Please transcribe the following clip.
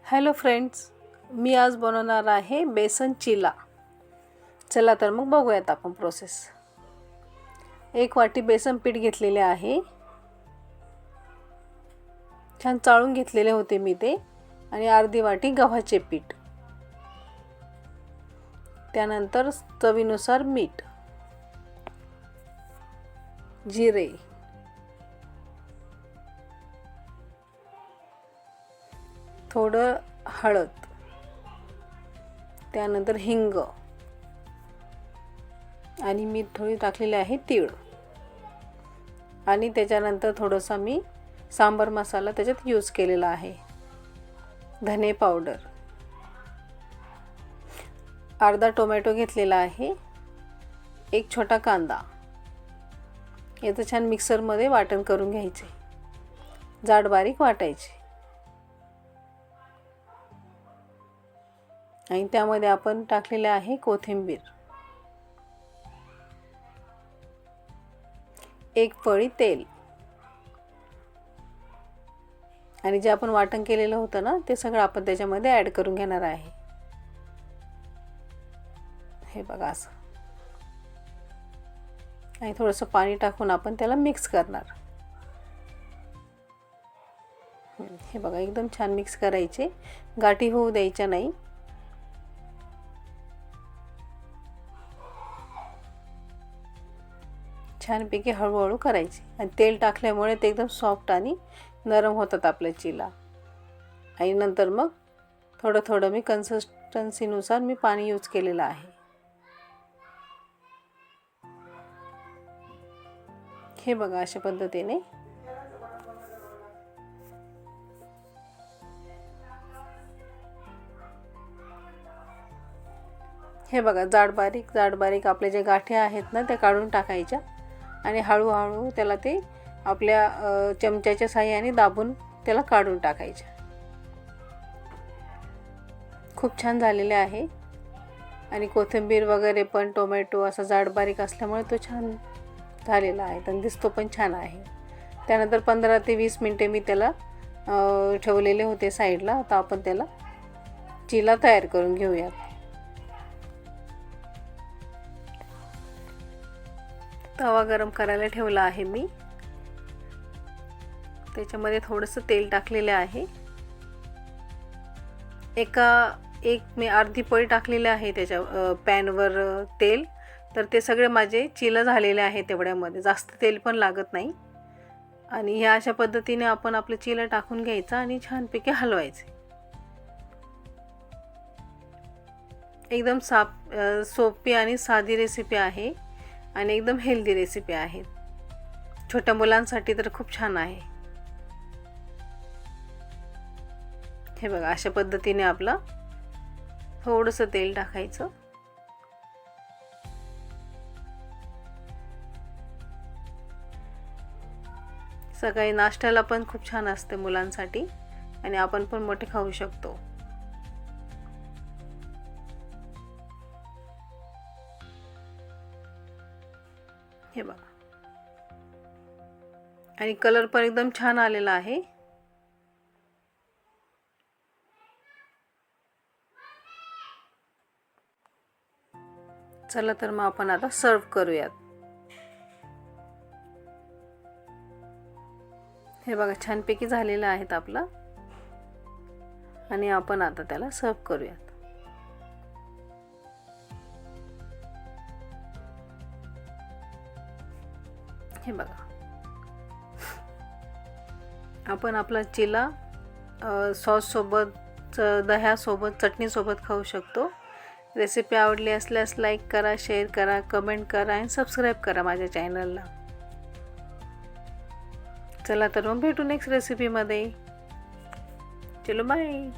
Hello friends, मी आज बनवणार आहे बेसन चिला। चला तर मग बघूयात आपण प्रोसेस। 1 वाटी बेसन पीठ घेतलेले आहे। छान चाळून घेतलेले होते मी ते। आणि अर्धी वाटी गव्हाचे पीठ। त्यानंतर चवीनुसार मीठ, जिरे, थोडं हळद, त्यानंतर हिंग आणि मी थोडी टाकलेली आहे तीळ। आणि त्याच्यानंतर थोडासा मी सांबर मसाला त्याच्यात यूज केलेला आहे। धने पावडर, अर्धा टोमॅटो घेतलेला आहे, एक छोटा कांदा। याचं छान मिक्सर मध्ये वाटण करून घ्यायचे, जाड बारीक वाटायचे। आणि त्यामध्ये आपण टाकलेले आहे कोथिंबीर, 1 पळी तेल आणि जे आपण वाटण केलेलं होतं ना ते सगळं आपण त्याच्यामध्ये ॲड करून घेणार आहे। हे बघा असं। आणि थोडंसं पाणी टाकून आपण त्याला मिक्स करणार। हे बघा एकदम छान मिक्स करायचे, गाठी होऊ द्यायच्या नाही। छानपैकी हळूहळू करायचे आणि तेल टाकल्यामुळे ते एकदम सॉफ्ट आणि नरम होतात आपले चिला। आणि नंतर मग थोडं थोडं मी कन्सिस्टन्सीनुसार मी पाणी यूज केलेलं आहे। हे बघा अशा पद्धतीने हे बघा जाड बारीक आपले जे गाठी आहेत ना ते काढून टाकायच्या आणि हळूहळू त्याला ते आपल्या चमच्याच्या साहाय्याने दाबून त्याला काढून टाकायचे। खूप छान झालेले आहे आणि कोथिंबीर वगैरे पण टोमॅटो असा जाड बारीक असल्यामुळे तो छान झालेला आहे आणि दिसतो पण छान आहे। त्यानंतर 15 ते 20 मिनिटे मी त्याला ठेवलेले होते साईडला। आता आपण त्याला चिला तयार करून घेऊयात। तवा गरम करायला ठेवला आहे मी, त्याच्यामध्ये थोडंसं तेल टाकलेले आहे। एक मी अर्धी पळी टाकलेली आहे त्याच्या पॅनवर तेल, तर ते सगळे माझे चिला झालेले आहे तेवढ्यामध्ये, जास्त तेल पण लागत नाही। आणि ह्या अशा पद्धतीने आपण आपलं चिला टाकून घ्यायचा आणि छानपैकी हलवायचे। एकदम सोपी आणि साधी रेसिपी आहे आणि एकदम हेल्दी रेसिपी आहे। छोट्या मुलांसाठी तर खूप छान आहे। हे बघा अशा पद्धतीने आपलं थोडंसं तेल टाकायचं। सकाळी नाश्त्याला पण खूप छान असते मुलांसाठी आणि आपण पण मोठे खाऊ शकतो। हे बघा आणि कलर पण एकदम छान आलेला आहे। चला तर मग आपण आता सर्व करूयात। हे बघा छानपैकी झालेलं आहे आपला आणि आपण आता त्याला सर्व करूयात। हे बघा आपण आपला चिला सॉस सोबत, दह्यासोबत, चटणीसोबत खाऊ शकतो। रेसिपी आवडली असल्यास लाईक करा, शेअर करा, कमेंट करा आणि सबस्क्राईब करा माझ्या चॅनलला। चला तर मग भेटू नेक्स्ट रेसिपीमध्ये। चलो बाय।